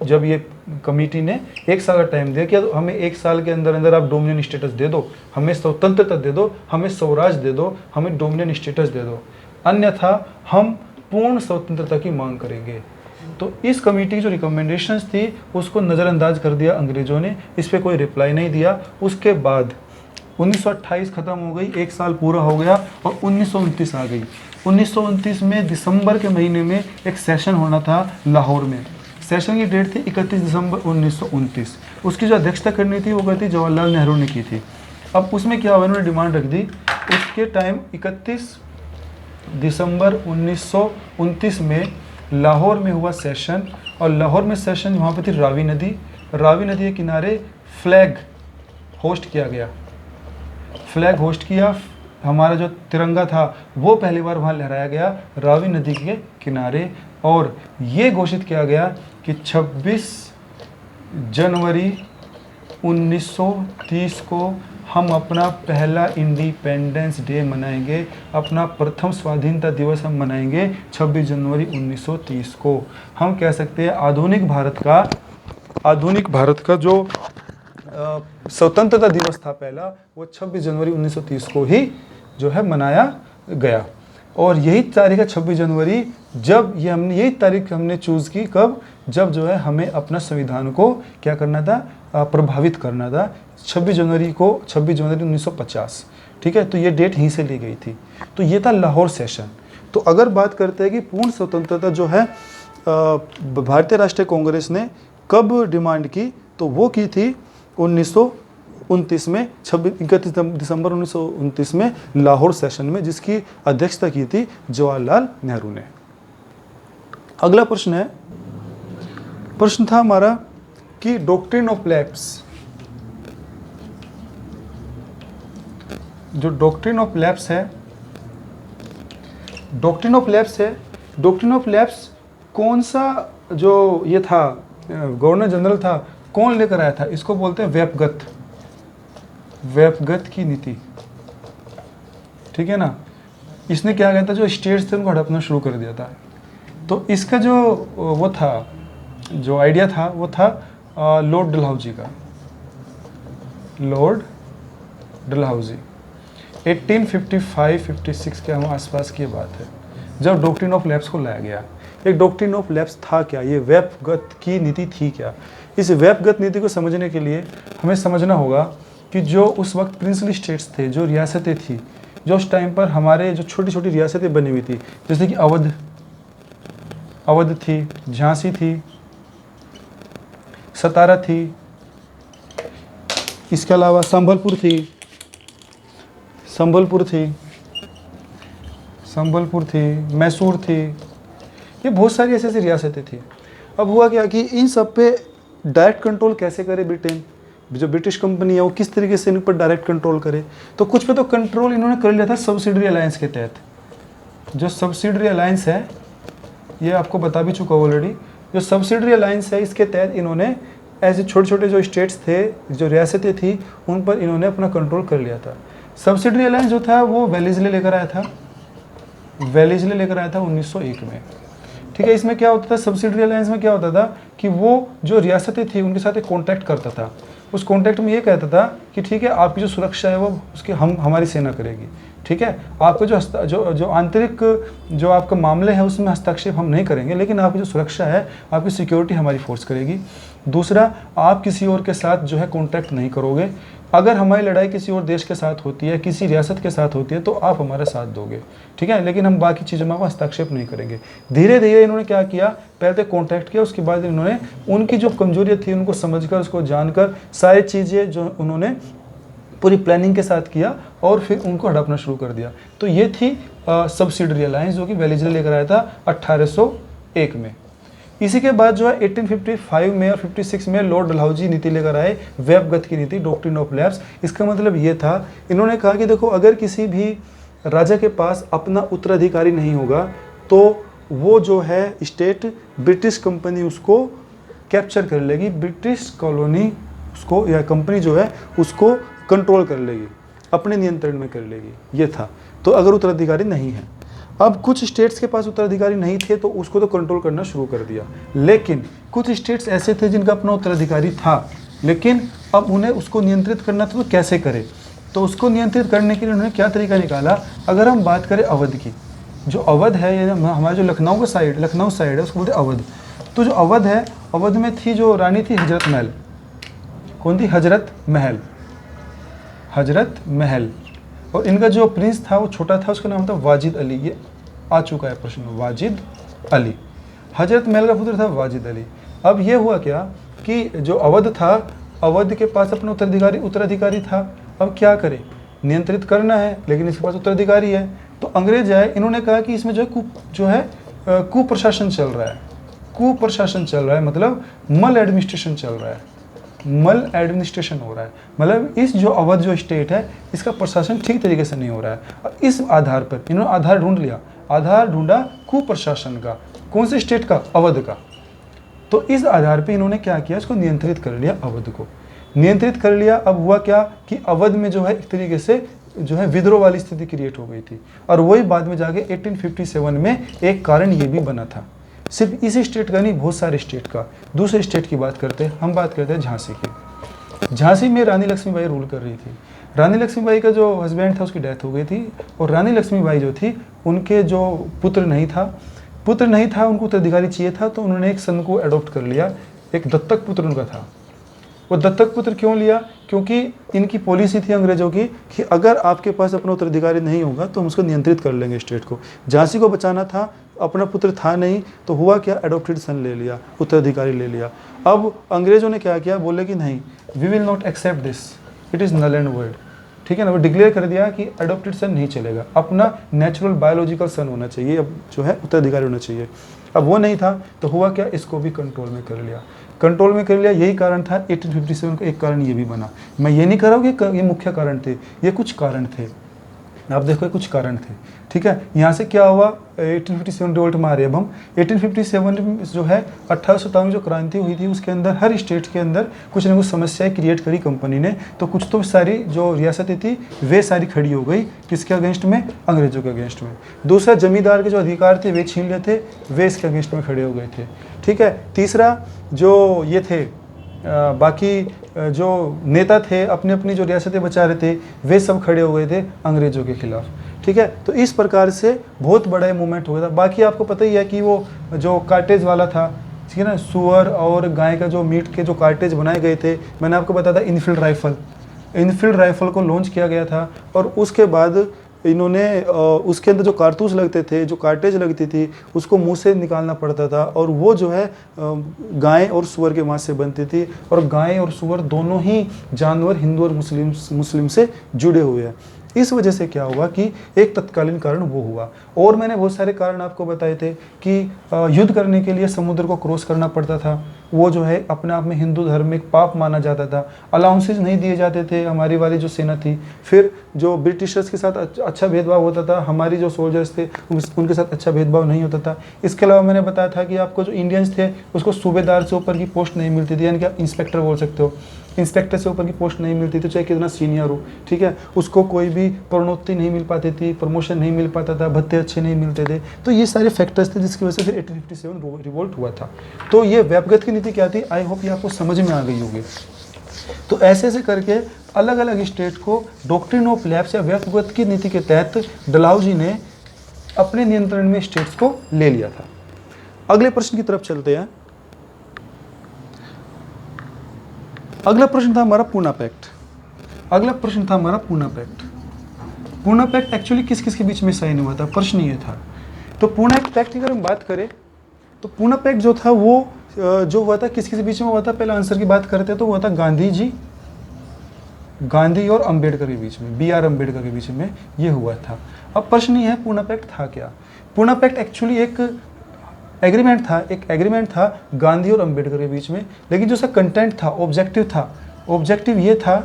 जब ये कमेटी ने 1 साल का टाइम दिया कि हमें 1 साल के अंदर अंदर आप डोमिनियन स्टेटस दे दो, हमें स्वतंत्रता दे दो, हमें स्वराज दे दो, हमें डोमिनियन स्टेटस दे दो, अन्यथा हम पूर्ण स्वतंत्रता की मांग करेंगे। तो इस कमेटी की जो रिकमेंडेशंस थी उसको नज़रअंदाज कर दिया अंग्रेजों ने, इस पर कोई रिप्लाई नहीं दिया। उसके बाद 1928 ख़त्म हो गई, 1 साल पूरा हो गया और 1929 आ गई। 1929 में दिसंबर के महीने में एक सेशन होना था लाहौर में। सेशन की डेट थी 31 दिसंबर 1929। उसकी जो अध्यक्षता करनी थी वो कहती जवाहरलाल नेहरू ने की थी। अब उसमें क्या हुआ, इन्होंने डिमांड रख दी उसके टाइम 31 दिसंबर 1929 में लाहौर में हुआ सेशन, और लाहौर में सेशन वहाँ पर थी रावी नदी के किनारे फ्लैग होस्ट किया गया। फ्लैग होस्ट किया, हमारा जो तिरंगा था वो पहली बार वहाँ लहराया गया रावी नदी के किनारे, और ये घोषित किया गया कि 26 जनवरी 1930 को हम अपना पहला इंडिपेंडेंस डे मनाएंगे, अपना प्रथम स्वाधीनता दिवस हम मनाएंगे 26 जनवरी 1930 को। हम कह सकते हैं आधुनिक भारत का जो स्वतंत्रता दिवस था पहला, वो 26 जनवरी 1930 को ही जो है मनाया गया। और यही तारीख है 26 जनवरी, जब यही तारीख हमने चूज़ की, कब, जब जो है हमें अपना संविधान को क्या करना था, प्रभावित करना था, 26 जनवरी 1950, ठीक है। तो ये डेट यहीं से ली गई थी। तो ये था लाहौर सेशन। तो अगर बात करते हैं कि पूर्ण स्वतंत्रता जो है भारतीय राष्ट्रीय कांग्रेस ने कब डिमांड की, तो वो की थी 1929 में, 31 दिसंबर 1929 में लाहौर सेशन में, जिसकी अध्यक्षता की थी जवाहरलाल नेहरू ने। अगला प्रश्न था हमारा कि डॉक्ट्रिन ऑफ लैप्स, जो डॉक्ट्रिन ऑफ लैप्स है, डॉक्ट्रिन ऑफ लैप्स कौन सा जो ये था गवर्नर जनरल था, कौन लेकर आया था? इसको बोलते हैं व्यापगत की नीति, ठीक है ना। इसने क्या किया था, जो स्टेट्स थे उनको हड़पना शुरू कर दिया था। तो इसका जो वो था, जो आइडिया था, वो था लॉर्ड डलहौजी का। लॉर्ड डलहौजी 1855-56 के हम आसपास की बात है, जब डॉक्ट्रिन ऑफ लैप्स को लाया गया। एक डॉक्ट्रिन ऑफ लैप्स था क्या, ये व्यापगत की नीति थी क्या? इस व्यापगत नीति को समझने के लिए हमें समझना होगा कि जो उस वक्त प्रिंसली स्टेट्स थे, जो रियासतें थी, जो उस टाइम पर हमारे जो छोटी छोटी रियासतें बनी हुई थी, जैसे कि अवध थी, झांसी थी, सतारा थी, इसके अलावा संबलपुर थी, मैसूर थी, ये बहुत सारी ऐसी रियासतें थी। अब हुआ क्या कि इन सब पे डायरेक्ट कंट्रोल कैसे करे ब्रिटेन, जो ब्रिटिश कंपनी है वो किस तरीके से इन पर डायरेक्ट कंट्रोल करे। तो कुछ पे तो कंट्रोल इन्होंने कर लिया था सब्सिडरी अलायंस के तहत। जो सब्सिडरी अलायंस है, ये आपको बता भी चुका ऑलरेडी, जो सब्सिडरी अलायंस है इसके तहत इन्होंने ऐसे छोटे छोटे जो स्टेट्स थे, जो रियासतें थी, उन पर इन्होंने अपना कंट्रोल कर लिया था। सब्सिडरी अलायंस जो था वो वेलेस्ले लेकर आया था 1901 में, ठीक है। इसमें क्या होता था, सब्सिडरी अलायंस में क्या होता था कि वो जो रियासतें थी उनके साथ एक कॉन्ट्रैक्ट करता था। उस कॉन्ट्रैक्ट में ये कहता था कि ठीक है, आपकी जो सुरक्षा है वो उसकी हमारी सेना करेगी, ठीक है। आपके जो आंतरिक जो आपका मामले हैं उसमें हस्तक्षेप हम नहीं करेंगे, लेकिन आपकी जो सुरक्षा है, आपकी सिक्योरिटी हमारी फोर्स करेगी। दूसरा, आप किसी और के साथ जो है कॉन्ट्रैक्ट नहीं करोगे। अगर हमारी लड़ाई किसी और देश के साथ होती है, किसी रियासत के साथ होती है, तो आप हमारा साथ दोगे, ठीक है, लेकिन हम बाकी चीज़ों में हस्तक्षेप नहीं करेंगे। धीरे धीरे इन्होंने क्या किया, पहले कॉन्ट्रैक्ट किया, उसके बाद इन्होंने उनकी जो कमजोरियाँ थी उनको समझकर, उसको जानकर, सारी चीज़ें जो उन्होंने पूरी प्लानिंग के साथ किया और फिर उनको हड़पना शुरू कर दिया। तो ये थी सब्सिडरी अलायंस, जो कि वेलेस्ले लेकर आया था 1801 में। इसी के बाद जो है 1855 में और 56 में लॉर्ड डलहौजी नीति लेकर आए, व्यपगत की नीति, डॉक्ट्रिन ऑफ लैप्स। इसका मतलब ये था, इन्होंने कहा कि देखो अगर किसी भी राजा के पास अपना उत्तराधिकारी नहीं होगा तो वो जो है स्टेट, ब्रिटिश कंपनी उसको कैप्चर कर लेगी, ब्रिटिश कॉलोनी उसको या कंपनी जो है उसको कंट्रोल कर लेगी, अपने नियंत्रण में कर लेगी, ये था। तो अगर उत्तराधिकारी नहीं है, अब कुछ स्टेट्स के पास उत्तराधिकारी नहीं थे तो उसको तो कंट्रोल करना शुरू कर दिया, लेकिन कुछ स्टेट्स ऐसे थे जिनका अपना उत्तराधिकारी था, लेकिन अब उन्हें उसको नियंत्रित करना था, तो कैसे करें? तो उसको नियंत्रित करने के लिए उन्होंने क्या तरीका निकाला? अगर हम बात करें अवध की, जो अवध है या हमारा जो लखनऊ साइड है उसको बोलते हैं अवध। तो जो अवध है, अवध में थी जो रानी थी हजरत महल। कौन थी? हजरत महल, हजरत महल। और इनका जो प्रिंस था वो छोटा था, उसका नाम था वाजिद अली। ये आ चुका है प्रश्न में, वाजिद अली। हजरत महल का पुत्र था वाजिद अली। अब ये हुआ क्या कि जो अवध था, अवध के पास अपना उत्तराधिकारी था। अब क्या करे? नियंत्रित करना है, लेकिन इसके पास उत्तराधिकारी है। तो अंग्रेज आए, इन्होंने कहा कि इसमें जो है कुप्रशासन चल रहा है। कुप्रशासन चल रहा है मतलब मल एडमिनिस्ट्रेशन चल रहा है, मल एडमिनिस्ट्रेशन हो रहा है। मतलब इस जो अवध जो स्टेट है इसका प्रशासन ठीक तरीके से नहीं हो रहा है। और इस आधार पर इन्होंने आधार ढूंढ लिया, आधार ढूंढा कुप्रशासन का। कौन से स्टेट का? अवध का। तो इस आधार पे इन्होंने क्या किया, इसको नियंत्रित कर लिया, अवध को नियंत्रित कर लिया। अब हुआ क्या कि अवध में जो है एक तरीके से जो है विद्रोह वाली स्थिति क्रिएट हो गई थी, और वही बाद में जाके 1857 में एक कारण ये भी बना था। सिर्फ इसी स्टेट का नहीं, बहुत सारे स्टेट का। दूसरे स्टेट की बात करते हैं, हम बात करते हैं झांसी की। झांसी में रानी लक्ष्मीबाई रूल कर रही थी। रानी लक्ष्मीबाई का जो हस्बैंड था उसकी डेथ हो गई थी, और रानी लक्ष्मीबाई जो थी उनके जो पुत्र नहीं था, उनको उत्तराधिकारी चाहिए था, तो उन्होंने एक सन को अडॉप्ट कर लिया। एक दत्तक पुत्र उनका था। वो दत्तक पुत्र क्यों लिया? क्योंकि इनकी पॉलिसी थी अंग्रेजों की कि अगर आपके पास अपना उत्तराधिकारी नहीं होगा तो हम उसको नियंत्रित कर लेंगे स्टेट को। झांसी को बचाना था, अपना पुत्र था नहीं, तो हुआ क्या, एडॉप्टेड सन ले लिया, उत्तराधिकारी ले लिया। अब अंग्रेजों ने क्या किया, बोले कि नहीं, we will not accept this, it is null and void. ठीक है ना, वो डिक्लेयर कर दिया कि एडॉप्टेड सन नहीं चलेगा, अपना नेचुरल बायोलॉजिकल सन होना चाहिए, अब जो है उत्तराधिकारी होना चाहिए। अब वो नहीं था, तो हुआ क्या, इसको भी कंट्रोल में कर लिया। कंट्रोल में कर लिया, यही कारण था 1857 का। एक कारण ये भी बना। मैं ये नहीं कर रहा हूँ कि ये मुख्य कारण थे, ये कुछ कारण थे। आप देखो, कुछ कारण थे। ठीक है, यहाँ से क्या हुआ, 1857 रिवोल्ट में आ रहे। अब हम 1857 में जो है 1857 जो क्रांति हुई थी उसके अंदर हर स्टेट के अंदर कुछ ना कुछ समस्याएं क्रिएट करी कंपनी ने। तो कुछ तो सारी जो रियासतें थी वे सारी खड़ी हो गई, किसके अगेंस्ट में, अंग्रेजों के अगेंस्ट में। दूसरा, जमींदार के जो अधिकार थे वे छीन लेते, वे इसके अगेंस्ट में खड़े हो गए थे। ठीक है, तीसरा, जो ये थे बाकी जो नेता थे अपनी अपनी जो रियासतें बचा रहे थे, वे सब खड़े हो गए थे अंग्रेजों के खिलाफ। ठीक है, तो इस प्रकार से बहुत बड़ा मूवमेंट हो गया था। बाकी आपको पता ही है कि वो जो कार्टेज वाला था, ठीक है ना, सुअर और गाय का जो मीट के जो कार्टेज बनाए गए थे, मैंने आपको बताया था इनफील्ड राइफल को लॉन्च किया गया था। और उसके बाद इन्होंने उसके अंदर जो कारतूस लगते थे, जो कार्टेज लगती थी, उसको मुंह से निकालना पड़ता था, और वो जो है गाय और सुअर के मांस से बनती थी। और गाय और सुअर दोनों ही जानवर हिंदू और मुस्लिम से जुड़े हुए हैं। इस वजह से क्या हुआ कि एक तत्कालीन कारण वो हुआ। और मैंने बहुत सारे कारण आपको बताए थे कि युद्ध करने के लिए समुद्र को क्रॉस करना पड़ता था, वो जो है अपने आप में हिंदू धर्म में एक पाप माना जाता था। अलाउंसेस नहीं दिए जाते थे हमारी वाली जो सेना थी। फिर जो ब्रिटिशर्स के साथ अच्छा भेदभाव होता था, हमारी जो सोल्जर्स थे उनके साथ अच्छा भेदभाव नहीं होता था। इसके अलावा मैंने बताया था कि आपको जो इंडियंस थे उसको सूबेदार से ऊपर की पोस्ट नहीं मिलती थी, यानी कि आप इंस्पेक्टर बोल सकते हो, इंस्पेक्टर से ऊपर की पोस्ट नहीं मिलती थी, चाहे कितना सीनियर हो। ठीक है, उसको कोई भी प्रोन्नति नहीं मिल पाती थी, प्रमोशन नहीं मिल पाता था, भत्ते अच्छे नहीं मिलते थे। तो ये सारे फैक्टर्स थे जिसकी वजह से फिर 1857 रिवोल्ट हुआ था। तो ये व्यपगत की नीति क्या थी, आई होप ये आपको समझ में आ गई होगी। तो ऐसे ऐसे करके अलग अलग स्टेट को डॉक्ट्रिन ऑफ लैप्स या व्यपगत की नीति के तहत डलहौजी ने अपने नियंत्रण में स्टेट्स को ले लिया था। अगले प्रश्न की तरफ चलते हैं। अगला प्रश्न था हमारा Poona Pact. Poona Pact actually किस किस के बीच में साइन हुआ था, प्रश्न ये था। तो पूना पैक्ट की अगर हम बात करें तो पूना पैक्ट जो था वो जो हुआ था किस किस बीच में हुआ था, पहले आंसर की बात करते तो हुआ था गांधी और अंबेडकर के बीच में, BR अम्बेडकर के बीच में ये हुआ था। अब प्रश्न ये है पूना पैक्ट था क्या। पूना पैक्ट एक्चुअली एक एक एग्रीमेंट था गांधी और अंबेडकर के बीच में, लेकिन जो उसका कंटेंट था, ऑब्जेक्टिव ये था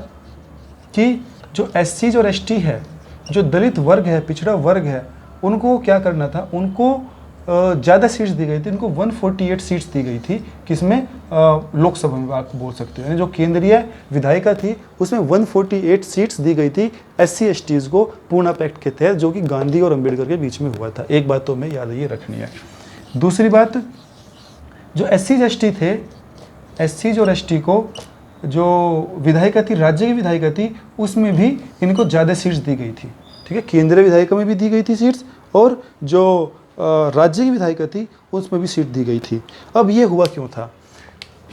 कि जो एससीज और एसटी है, जो दलित वर्ग है, पिछड़ा वर्ग है, उनको क्या करना था, उनको ज़्यादा सीट्स दी गई थी। इनको 148 सीट्स दी गई थी, किसमें, लोकसभा में आप बोल सकते हो, यानी जो केंद्रीय विधायिका थी उसमें 148 सीट्स दी गई थी एससी एसटीज़ को पूर्णा पैक्ट के तहत, जो कि गांधी और अंबेडकर के बीच में हुआ था। एक बात तो हमें याद ये रखनी है। दूसरी बात, जो एससीज एसटी थे, एससीज और एसटी को जो विधायिका थी, राज्य की विधायिका थी, उसमें भी इनको ज़्यादा सीट्स दी गई थी। ठीक है, केंद्रीय विधायिका में भी दी गई थी सीट्स, और जो राज्य की विधायिका थी उसमें भी सीट दी गई थी। अब ये हुआ क्यों था?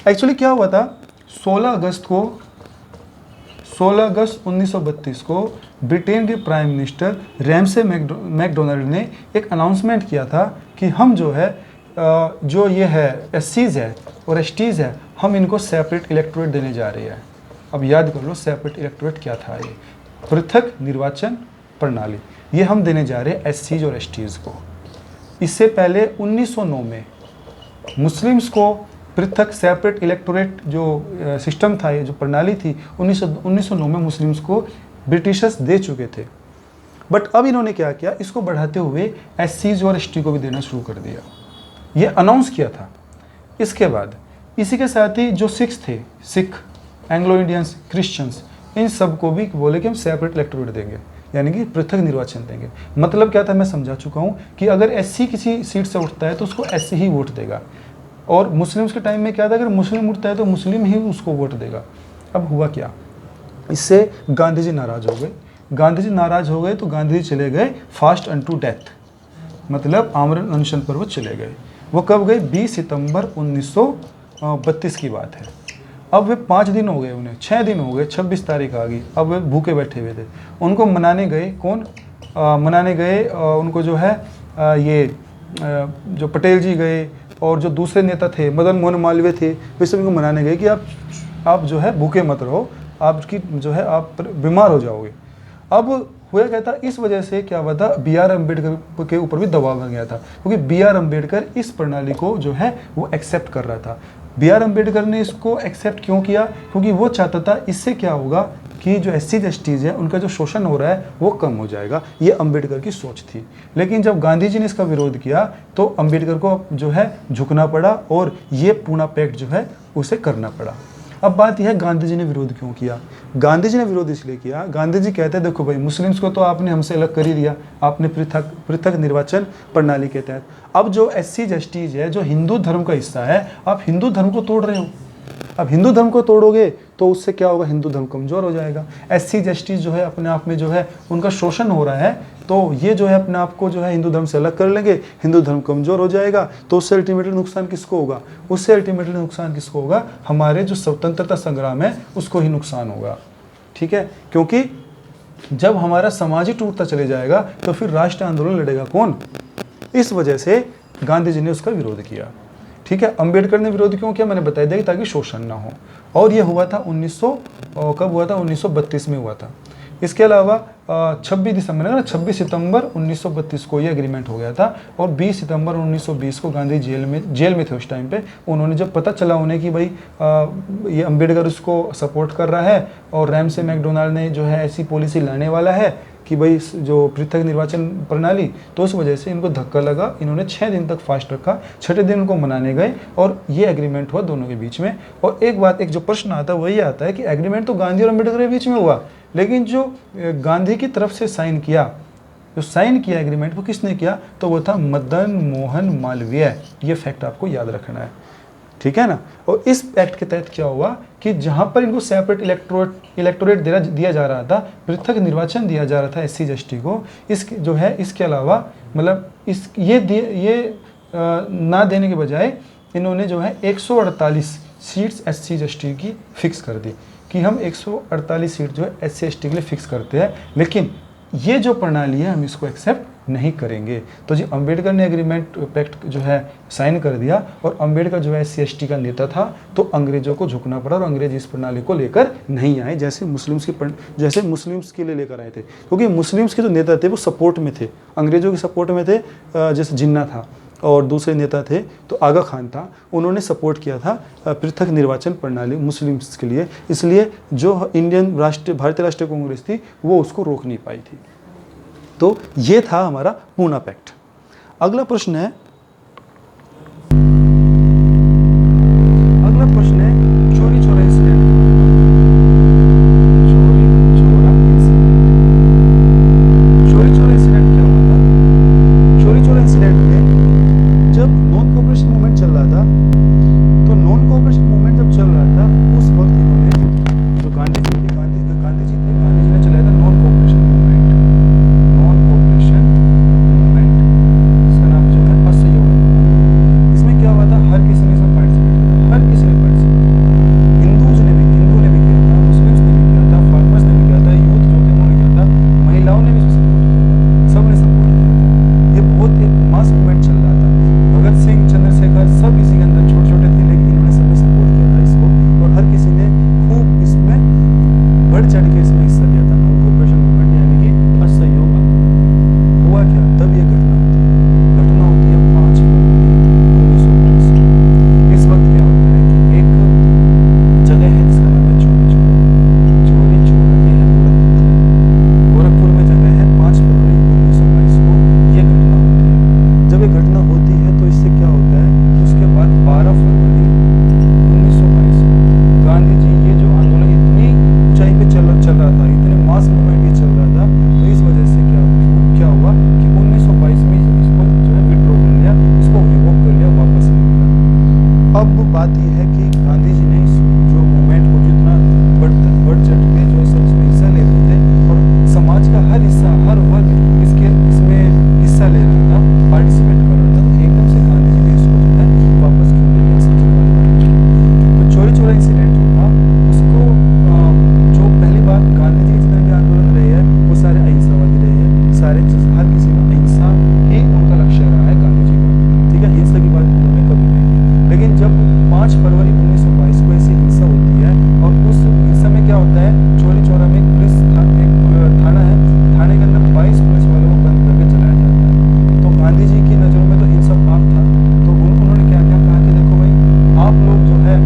एक्चुअली क्या हुआ था, 16 अगस्त 1932 को ब्रिटेन के प्राइम मिनिस्टर रैमसे मैकडोनाल्ड ने एक अनाउंसमेंट किया था कि हम जो है जो ये है एससीज है और एसटीज है, हम इनको सेपरेट इलेक्टोरेट देने जा रहे हैं। अब याद कर लो सेपरेट इलेक्टोरेट क्या था, ये पृथक निर्वाचन प्रणाली, ये हम देने जा रहे हैं एससीज और एसटीज को। इससे पहले 1909 में मुस्लिम्स को पृथक सेपरेट इलेक्टोरेट जो सिस्टम था, ये जो प्रणाली थी, 1909 में मुस्लिम्स को ब्रिटिशर्स दे चुके थे। बट अब इन्होंने क्या किया, इसको बढ़ाते हुए एससीज और एसटी को भी देना शुरू कर दिया, ये अनाउंस किया था। इसके बाद इसी के साथ ही जो सिख, एंग्लो इंडियंस, क्रिश्चियंस, इन सब को भी बोले कि हम सेपरेट इलेक्टोरेट देंगे, यानी कि पृथक निर्वाचन देंगे। मतलब क्या था, मैं समझा चुका हूँ कि अगर एससी किसी सीट से उठता है तो उसको एससी ही वोट देगा, और मुस्लिम्स के टाइम में क्या था, अगर मुस्लिम उठता है तो मुस्लिम ही उसको वोट देगा। अब हुआ क्या, इससे गांधी जी नाराज़ हो गए। तो गांधी जी चले गए फास्ट अनटू डेथ, मतलब आमरण अनशन पर वो चले गए। वो कब गए, 20 सितंबर 1932 की बात है। अब वे 5 दिन हो गए, उन्हें 6 दिन हो गए, 26 तारीख आ गई, अब वे भूखे बैठे हुए थे। उनको मनाने गए, कौन मनाने गए, उनको जो है जो पटेल जी गए और जो दूसरे नेता थे, मदन मोहन मालवीय थे, वे सब इनको मनाने गए कि आप जो है भूखे मत रहो, आपकी जो है आप बीमार हो जाओगे। अब हुआ क्या था, इस वजह से क्या हुआ था, B.R. अम्बेडकर के ऊपर भी दबाव आ गया था, क्योंकि B.R. अम्बेडकर इस प्रणाली को जो है वो एक्सेप्ट कर रहा था। B.R. अम्बेडकर ने इसको एक्सेप्ट क्यों किया, क्योंकि वो चाहता था इससे क्या होगा कि जो एससी एसटीज है उनका जो शोषण हो रहा है वो कम हो जाएगा। ये अम्बेडकर की सोच थी। लेकिन जब गांधी जी ने इसका विरोध किया तो अम्बेडकर को जो है झुकना पड़ा और ये पूर्णा पैक्ट जो है उसे करना पड़ा। अब बात यह है गांधी जी ने विरोध क्यों किया। गांधी जी ने विरोध इसलिए किया, गांधी जी कहते हैं देखो भाई, मुस्लिम्स को तो आपने हमसे अलग कर ही दिया, आपने पृथक निर्वाचन प्रणाली के तहत। अब जो एससी एसटीज है, जो हिंदू धर्म का हिस्सा है, आप हिंदू धर्म को तोड़ रहे हो। अब हिंदू धर्म को तोड़ोगे तो उससे क्या होगा, हिंदू धर्म कमजोर हो जाएगा। एससी एसटी जो है अपने आप में जो है उनका शोषण हो रहा है, तो ये जो है अपने आप को जो है हिंदू धर्म से अलग कर लेंगे, हिंदू धर्म कमजोर हो जाएगा, तो उससे अल्टीमेटली नुकसान किसको होगा, हमारे जो स्वतंत्रता संग्राम है उसको ही नुकसान होगा। ठीक है, क्योंकि जब हमारा समाज ही टूटता चले जाएगा तो फिर राष्ट्रीय आंदोलन लड़ेगा कौन। इस वजह से गांधी जी ने उसका विरोध किया। ठीक है, अंबेडकर ने विरोध क्यों किया, मैंने बता दिया ताकि शोषण ना हो। और ये हुआ था 1932 में हुआ था। इसके अलावा 26 सितंबर 1932 को ये एग्रीमेंट हो गया था, और 20 सितंबर 1920 को गांधी जेल में थे उस टाइम पे। उन्होंने जब पता चला उन्हें कि भाई ये अंबेडकर उसको सपोर्ट कर रहा है और रैमसे मैकडोनाल्ड ने जो है ऐसी पॉलिसी लाने वाला है कि भाई जो पृथक निर्वाचन प्रणाली, तो उस वजह से इनको धक्का लगा। इन्होंने 6 दिन तक फास्ट रखा, 6ठे दिन उनको मनाने गए और ये एग्रीमेंट हुआ दोनों के बीच में। और एक जो प्रश्न आता है वही आता है कि एग्रीमेंट तो गांधी और अम्बेडकर के बीच में हुआ, लेकिन जो गांधी की तरफ से साइन किया एग्रीमेंट, वो किसने किया, तो वो था मदन मोहन मालवीय। ये फैक्ट आपको याद रखना है, ठीक है ना। और इस एक्ट के तहत क्या हुआ कि जहां पर इनको सेपरेट इलेक्टोरेट दिया जा रहा था, पृथक निर्वाचन दिया जा रहा था एससी एसटी को, इसके अलावा मतलब ये ना देने के बजाय इन्होंने जो है 148 सीट्स एससी एसटी की फिक्स कर दी कि हम 148 सीट जो है एससी एसटी के लिए फिक्स करते हैं, लेकिन ये जो प्रणाली है हम इसको एक्सेप्ट नहीं करेंगे। तो जी अंबेडकर ने एग्रीमेंट पैक्ट जो है साइन कर दिया, और अंबेडकर जो है एससी एसटी का नेता था, तो अंग्रेजों को झुकना पड़ा और अंग्रेज इस प्रणाली को लेकर नहीं आए, जैसे मुस्लिम्स के लिए लेकर आए थे। क्योंकि मुस्लिम्स के जो नेता थे वो सपोर्ट में थे, अंग्रेजों के सपोर्ट में थे, जैसे जिन्ना था, और दूसरे नेता थे तो आगा खान था, उन्होंने सपोर्ट किया था पृथक निर्वाचन प्रणाली मुस्लिम्स के लिए, इसलिए जो भारतीय राष्ट्रीय कांग्रेस थी वो उसको रोक नहीं पाई थी। तो ये था हमारा पूना पैक्ट। अगला प्रश्न है चोरी चोरा इंसिडेंट। चोरी चोरा इंसिडेंट क्या हुआ था? चोरी चोरा इंसिडेंट में जब नॉन कोऑपरेशन मूवमेंट चल रहा था, तो नॉन कोऑपरेशन मूवमेंट जब चल रहा था उस वक्त इन्होंने जो गांधी जी ने चलाया था नॉन कोऑपरेशन मूवमेंट। इसका नाम जो है असहयोग आंदोलन। इसमें क्या हुआ था? हर किसी ने इसमें पार्टिसिपेट किया था, हर किसी ने पार्टिसिपेट किया था। हिंदू ने भी किया था, मुस्लिम्स ने भी किया था, फार्मर्स ने भी किया था, यूथ जो थे उन्होंने किया था, महिलाओं ने भी इसमें सपोर्ट किया था, सबने सपोर्ट किया था। ये बहुत एक मास मूवमेंट चल रहा था। भगत सिंह, चंद्रशेखर सब इसी के अंदर छोटे छोटे थे, लेकिन इन्होंने सबने सपोर्ट किया था इसको, और हर किसी ने खूब इसमें बढ़ चढ़ के इसमें हिस्सा लिया था। नॉन कोऑपरेशन मूवमेंट यानी कि असहयोग आंदोलन। हुआ क्या? तब ये घटना होती है 5 फरवरी 1922। इस वक्त क्या होता है कि एक जगह है जिसका नाम है चोरी चोरा। ये है गोरखपुर में जगह है। 5 फरवरी 1922 को ये घटना होती है। जब ये घटना होती है तो इससे क्या होता है, उसके बाद 12 फरवरी 1922 को गांधी जी, ये जो आंदोलन इतनी ऊंचाई पे चल रहा था, इतने मास मूवमेंट ये चल रहा था, तो इस वजह से क्या हुआ कि 1922 में इसको जो है विड्रॉ कर लिया, इसको रिवोक कर लिया, वापस ले लिया। अब बात यह है कि गांधी जी ने इस जो मूवमेंट को जितना बढ़ चढ़ के जो सब इसमें हिस्सा ले रहे थे, और समाज का हर हिस्सा, हर वर्ग इसमें हिस्सा ले रहा था, पार्टिसिपेट कर रहा था, तो एकदम से गांधी जी ने इसको जो है वापस क्यों ले लिया, समझने वाली बात है। तो चोरी चोरा इंसिडेंट जो था उसको जो पहली बात, गांधी जी के जितने भी आंदोलन रहे हैं वो सारे अहिंसावादी रहे हैं, सारे हर किसी में अहिंसा ही उनका लक्ष्य रहा है गांधी जी का, ठीक है। हिंसा की बात उन्होंने कभी नहीं की। लेकिन जब 5 फरवरी 1922 को ऐसी हिंसा होती है, और उस हिंसा में क्या होता है, चोरी चोरा में एक थाना है, थाने के अंदर 22 पुलिस वालों को बंद करके चलाया जाता है। तो गांधी जी की नज़रों में तो हिंसा पाप था, तो उन्होंने क्या क्या कहा कि देखो भाई, आप लोग जो है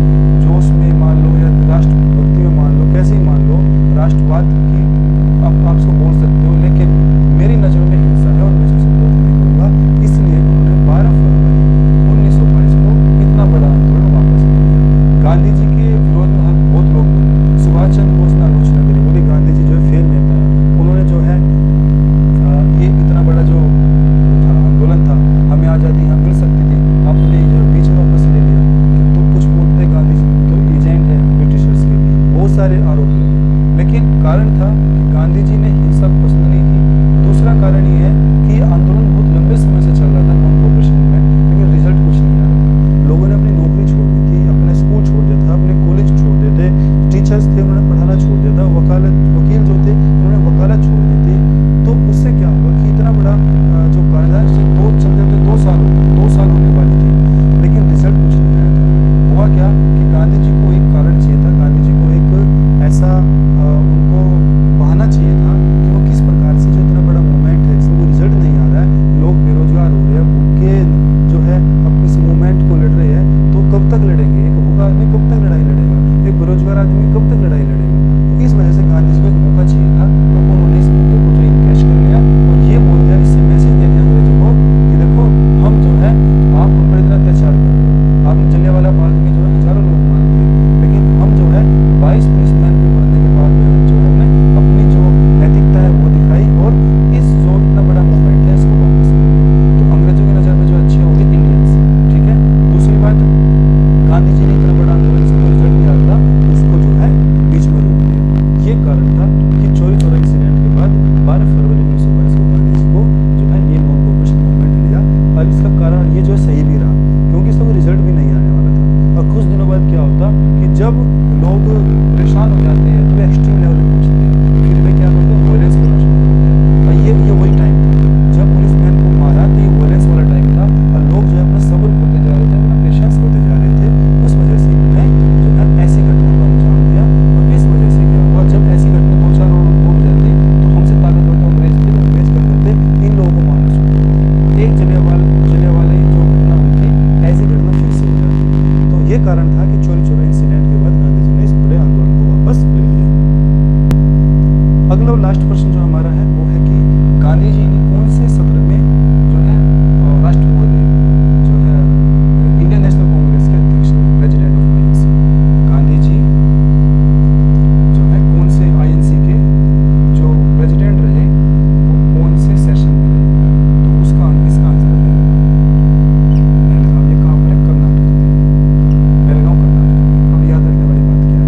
जोश में मान लो या राष्ट्रभक्ति में मान लो, कैसे ही मान लो, राष्ट्रवाद की आप उसको बोल सकते हो, लेकिन मेरी नज़रों में हिंसा है और मैं इसको सपोर्ट नहीं करूँगा। इसलिए उन्होंने 12 फरवरी 1922 को इतना बड़ा आंदोलन वापस ले लिया। गांधी जी के विरोध में बहुत लोग बोले, सुभाष चंद्र बोस ने आलोचना करी, बोले गांधी जी जो है फेल नेता है, उन्होंने जो है ये इतना बड़ा जो था आंदोलन था, हमें आज़ादी यहाँ मिल सकती थी, आपने जो बीच में वापस ले लिया। तो कुछ बोलते गांधी जी तो एजेंट है ब्रिटिशर्स के, बहुत सारे आरोप लगे। लेकिन कारण था कि गांधी जी ने हिंसा पसंद नहीं की। दूसरा कारण ये है कि ये आंदोलन बहुत लंबे समय से चल रहा था, नॉन कोऑपरेशन मूवमेंट, लेकिन रिजल्ट कुछ नहीं आ रहा था। लोगों ने अपनी नौकरी छोड़ दी थी, अपने स्कूल छोड़ दिया था, अपने कॉलेज छोड़ दिए थे, टीचर्स थे उन्होंने पढ़ाना छोड़ दिया था, वकील जो थे उन्होंने वकालत छोड़ दी थी। तो उससे क्या हुआ कि इतना बड़ा जो कारण था, उससे 2 साल होने वाली थी, लेकिन रिजल्ट कुछ नहीं आया था। हुआ क्या कि गांधी जी को एक कारण चाहिए था, गांधी जी को एक ऐसा उनको बहाना चाहिए था कि वो किस प्रकार से जो इतना बड़ा मूवमेंट है जिसमें कोई रिजल्ट नहीं आ रहा है, लोग बेरोजगार हो रहे हैं, भूखे जो है अब इस मूवमेंट को लड़ रहे हैं, तो कब तक लड़ेंगे? एक भूखा आदमी कब तक लड़ाई लड़ेगा? एक बेरोजगार आदमी कब तक लड़ाई लड़ेगा? तो इस वजह से गांधी जी को एक मौका चाहिए था, तो उन्होंने इस मौके को जो इनकैश कर लिया और ये बोल दिया, इससे मैसेज दे दिया अंग्रेजों को कि देखो हम जो है, आप हम पर इतना अत्याचार कर रहे हो, आपने जलियांवाला बाग में जो है हजारों लोग मार दिए, लेकिन हम जो है 22 पुलिसमैन के मरने के बाद जो है हमने अपनी जो नैतिकता है वो दिखाई, और इस जो इतना बड़ा मूवमेंट है इसको वापस ले लिया। तो अंग्रेजों की नज़र में जो अच्छे होंगे इंडियंस, ठीक है। दूसरी बात, गांधी जी ने इतना बड़ा आंदोलन इसका रिजल्ट नहीं आ रहा, उसको जो है बीच में रोक दिया। ये कारण था कि चोरी चोरा इंसिडेंट के बाद 12 फरवरी 1922 को गांधी जी को जो है ये नॉन कोऑपरेशन मूवमेंट लिया। और इसका कारण ये जो है सही भी रहा, क्योंकि इसका कोई रिजल्ट भी नहीं आने वाला था। और कुछ दिनों बाद क्या होता कि जब लोग परेशान हो जाते हैं तो वे एक्सट्रीम लेवल पे पहुंचते हैं, फिर वे क्या करते हैं, वायलेंस करना शुरू करते हैं। और ये वही टाइम था जब पुलिसमैन को मारा, तो ये वायलेंस वाला टाइम था, और लोग जो है अपना सब्र खोते जा रहे थे, अपना पेशेंस खोते जा रहे थे। उस वजह से इन्होंने जो है ऐसी घटना को अंजाम दिया। और इस वजह से क्या हुआ, जब ऐसी घटना 2-4 और हो जाती तो हमसे ताकतवर तो अंग्रेज थे, तो अंग्रेज कर करते इन लोगों को मारना शुरू कर देते। एक जलियांवाला जो कारण था कि चोरी चोरा इंसिडेंट के बाद गांधी जी ने इस बड़े आंदोलन को वापस ले लिया। अगला और लास्ट प्रश्न जो हमारा है वो है कि गांधी जी ने कौन से सत्र में जो है राष्ट्रपति जो है इंडियन नेशनल कांग्रेस के अध्यक्ष president of INC, Gandhi ji जो है कौन से आईएनसी के जो प्रेसिडेंट रहे वो कौन से सेशन में रहे? तो उसका इसका आंसर है बेलगाम। ये कहाँ पर है? कर्नाटक में, बेलगाम कर्नाटक में। अब याद रखने वाली बात क्या है,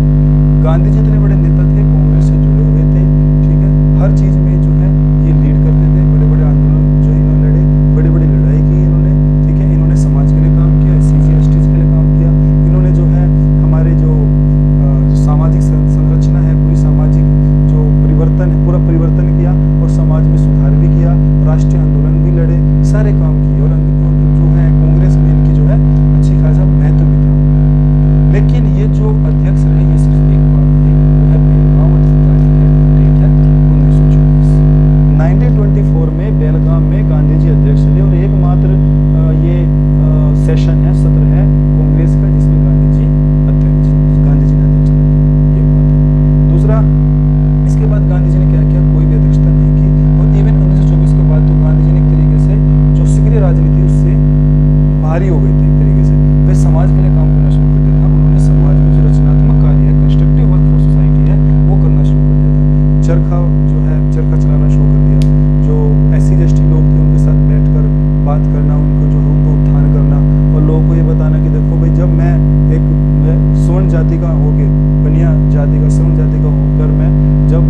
गांधी जी इतने बड़े नेता थे, कांग्रेस से जुड़े हुए थे, ठीक है, हर चीज में जो है ये लीड करते थे, बड़े बड़े आंदोलन जो इन्होंने लड़े, बड़ी बड़ी लड़ाई की इन्होंने, ठीक है, इन्होंने समाज के लिए काम किया, एससी एसटी के लिए काम किया, इन्होंने जो है हमारे जो सामाजिक संरचना है, पूरी सामाजिक जो परिवर्तन है, पूरा परिवर्तन किया और समाज में सुधार भी किया, राष्ट्रीय आंदोलन भी लड़े, सारे काम किए और जो है कांग्रेस में इनकी जो है अच्छी खासा महत्व भी था। लेकिन ये जो अध्यक्ष रहे ये सिर्फ एक बार थे, वो है बेलगाम तारीख है, डेट है 1924। 1924 में बेलगाम में गांधी जी अध्यक्ष थे और एकमात्र ये सेशन है, सत्र है कांग्रेस का जिसमें गांधी जी ने अध्यक्षता की, ये बात है। दूसरा, इसके बाद गांधी जी ने क्या किया? कोई भी अध्यक्षता नहीं की और इवन 1924 के बाद तो गांधी जी ने एक तरीके से जो सक्रिय राजनीति उससे भारी हो गई थी, एक तरीके से वे समाज के लिए काम करना शुरू कर दिया था। उन्होंने समाज में जो रचनात्मक कार्य है, कंस्ट्रक्टिव वर्क फॉर सोसाइटी है, वो करना शुरू कर दिया था। चरखा जो है चरखा चलाना शुरू कर दिया, जो एससी एसटी लोग थे उनके साथ बैठकर बात करना, उनको जो है उनको उत्थान करना और लोगों को ये बताना कि देखो भाई, जब मैं एक स्वर्ण जाति का होके, बनिया जाति का, स्वर्ण जाति का होकर मैं जब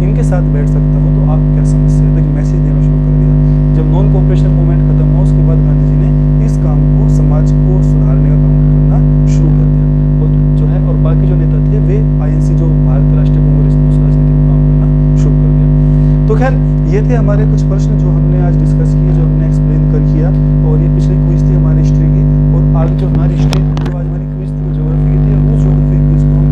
इनके साथ बैठ सकता हूँ तो आप क्या समस्या है, तो एक मैसेज देना शुरू कर दिया। जब नॉन कोऑपरेशन मूवमेंट खत्म हुआ उसके बाद गांधी जी ने इस काम को, समाज को सुधारने का काम करना शुरू कर दिया और जो है और बाकी जो नेता थे वे आईएनसी जो भारतीय राष्ट्रीय कांग्रेस थी उस राजनीति को काम करना शुरू कर दिया। तो खैर ये थे हमारे कुछ प्रश्न जो हमने आज डिस्कस किए, जो हमने एक्सप्लेन कर किया, और ये पिछली क्विज थी हमारी हिस्ट्री की, और आगे जो हमारी हिस्ट्री जो आज हमारी क्विज थी वो ज्योग्राफी की थी, और उस ज्योग्राफी क्विज को हम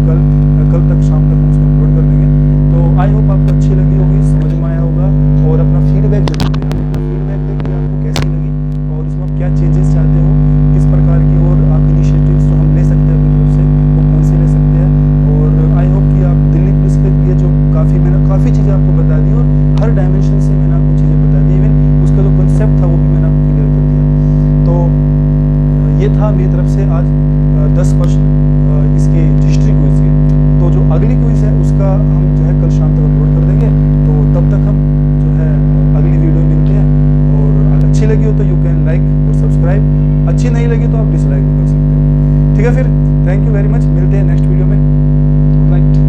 कल तक शाम तक हम उसको अपलोड कर देंगे। तो आई होप आपको अच्छी लगी होगी, समझ में आया होगा, और अपना फीडबैक जरूर दें, अपना फीडबैक दें कि आपको कैसी लगी और इसमें आप क्या चेंजेस चाहते हो, किस प्रकार की और आप इनिशिएटिव्स जो हम ले सकते हैं अपनी तरफ से वो कौन से ले सकते हैं। और आई होप कि आप दिल्ली पुलिस के लिए जो मैंने काफ़ी चीज़ें आपको बता दी और हर डायमेंशन से मैंने आपको चीज़ें बता दी, इवन उसका जो कंसेप्ट था वो भी मैंने आपको क्लियर कर दिया। तो ये था मेरी तरफ से आज 10 प्रश्न इसके हिस्ट्री क्विज के। तो जो अगली क्विज है उसका हम जो है कल शाम तक अपलोड कर देंगे, तो तब तक हम जो है अगली वीडियो मिलते हैं। और अगर अच्छी लगी हो तो यू कैन लाइक और सब्सक्राइब, अच्छी नहीं लगी तो आप डिसलाइक भी कर सकते हो। ठीक है, फिर थैंक यू वेरी मच, मिलते हैं नेक्स्ट वीडियो में। Good night.